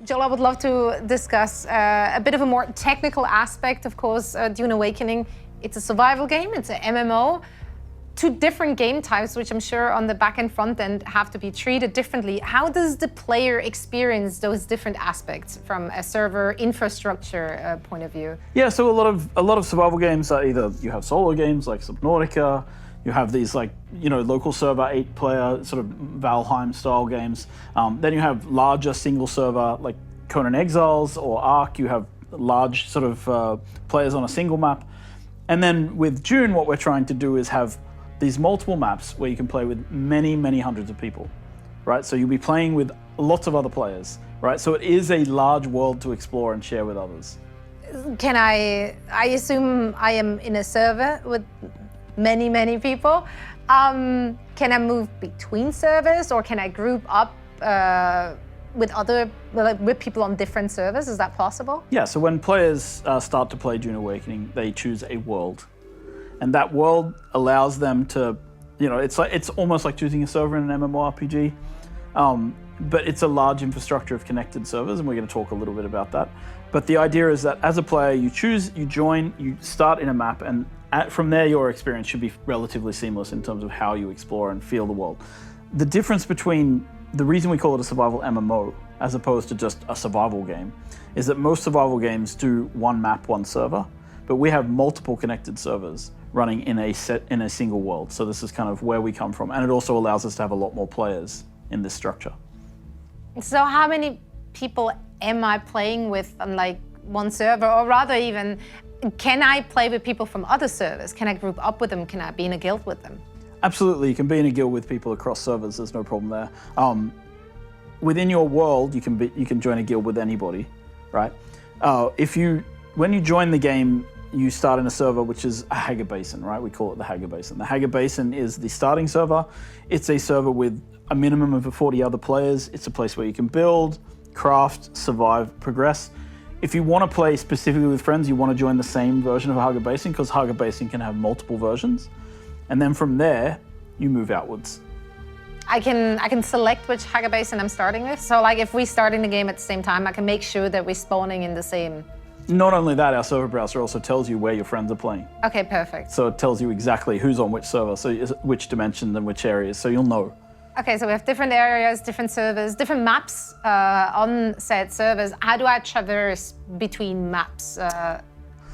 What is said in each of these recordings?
Joel, I would love to discuss a bit of a more technical aspect. Of course, Dune Awakening, it's a survival game, it's an MMO. Two different game types, which I'm sure on the back and front end have to be treated differently. How does the player experience those different aspects from a server infrastructure point of view? Yeah, so a lot of survival games are either you have solo games like Subnautica, you have these local server 8-player sort of Valheim style games. Then you have larger single server like Conan Exiles or Ark. You have large sort of players on a single map. And then with Dune, what we're trying to do is have these multiple maps where you can play with many, many hundreds of people, right? So you'll be playing with lots of other players, right? So it is a large world to explore and share with others. Can I assume I am in a server with many, many people. Can I move between servers, or can I group up with people on different servers? Is that possible? Yeah, so when players start to play Dune Awakening, they choose a world. And that world allows them to, it's almost like choosing a server in an MMORPG. But it's a large infrastructure of connected servers, and we're going to talk a little bit about that. But the idea is that as a player, you join, you start in a map, and from there, your experience should be relatively seamless in terms of how you explore and feel the world. The difference between the reason we call it a survival MMO as opposed to just a survival game is that most survival games do one map, one server, but we have multiple connected servers running in a single world. So this is kind of where we come from, and it also allows us to have a lot more players in this structure. So how many people am I playing with on like one server, or rather even, can I play with people from other servers? Can I group up with them? Can I be in a guild with them? Absolutely, you can be in a guild with people across servers. There's no problem there. Within your world, you can join a guild with anybody, right? When you join the game, you start in a server which is a Hager Basin, right? We call it the Hager Basin. The Hager Basin is the starting server. It's a server with a minimum of 40 other players. It's a place where you can build, craft, survive, progress. If you want to play specifically with friends, you want to join the same version of Hager Basin, because Hager Basin can have multiple versions. And then from there, you move outwards. I can select which Hager Basin I'm starting with. So like if we start in the game at the same time, I can make sure that we're spawning in the same. Not only that, our server browser also tells you where your friends are playing. Okay, perfect. So it tells you exactly who's on which server, so which dimension and which areas, so you'll know. Okay, so we have different areas, different servers, different maps on said servers. How do I traverse between maps?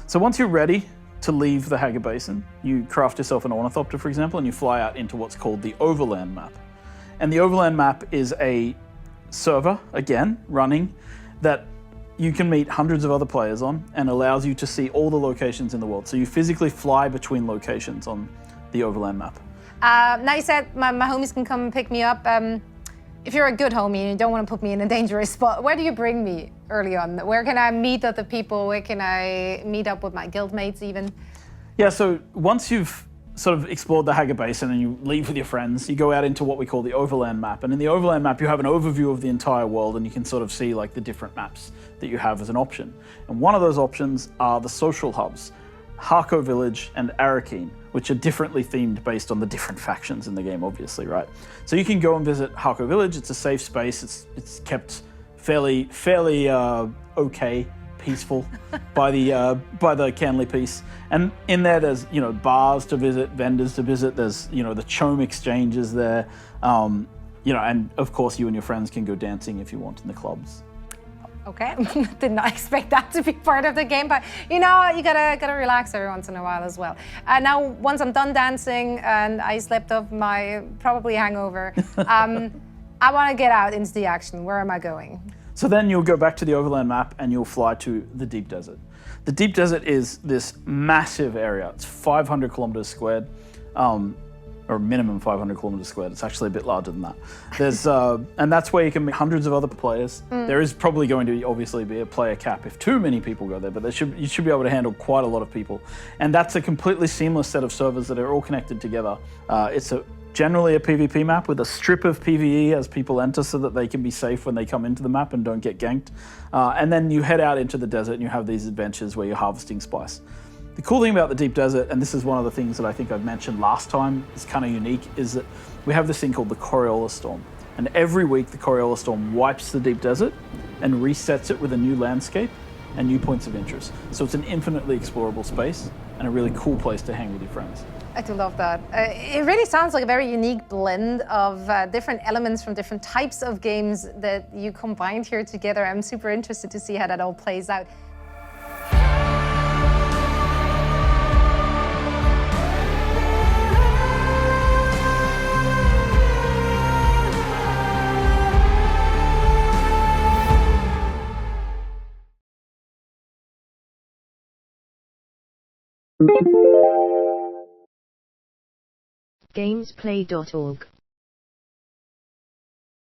So once you're ready to leave the Hager Basin, you craft yourself an ornithopter, for example, and you fly out into what's called the overland map. And the overland map is a server, again, running, that you can meet hundreds of other players on, and allows you to see all the locations in the world. So you physically fly between locations on the overland map. Now you said my homies can come and pick me up. If you're a good homie and you don't want to put me in a dangerous spot, where do you bring me early on? Where can I meet other people? Where can I meet up with my guildmates even? Yeah, so once you've sort of explored the Hager Basin and you leave with your friends, you go out into what we call the overland map. And in the overland map, you have an overview of the entire world, and you can sort of see like the different maps that you have as an option. And one of those options are the social hubs, Harco Village and Arrakis, which are differently themed based on the different factions in the game, obviously, right? So you can go and visit Harco Village. It's a safe space. It's kept fairly okay, peaceful by the Canley Peace. And in there, there's bars to visit, vendors to visit. There's the Chome exchanges there, and of course you and your friends can go dancing if you want in the clubs. Okay, did not expect that to be part of the game, but you gotta relax every once in a while as well. Now, once I'm done dancing and I slept off my probably hangover, I want to get out into the action. Where am I going? So then you'll go back to the overland map and you'll fly to the Deep Desert. The Deep Desert is this massive area. It's 500 kilometers squared. Or minimum 500 kilometers squared. It's actually a bit larger than that. There's and that's where you can meet hundreds of other players. There is probably going to obviously be a player cap if too many people go there, but you should be able to handle quite a lot of people. And that's a completely seamless set of servers that are all connected together. It's generally a PvP map with a strip of PvE as people enter, so that they can be safe when they come into the map and don't get ganked. And then you head out into the desert and you have these adventures where you're harvesting spice. The cool thing about the deep desert, and this is one of the things that I think I've mentioned last time, is kind of unique, is that we have this thing called the Coriolis Storm. And every week the Coriolis Storm wipes the deep desert and resets it with a new landscape and new points of interest. So it's an infinitely explorable space and a really cool place to hang with your friends. I do love that. It really sounds like a very unique blend of different elements from different types of games that you combined here together. I'm super interested to see how that all plays out. gamezplay.org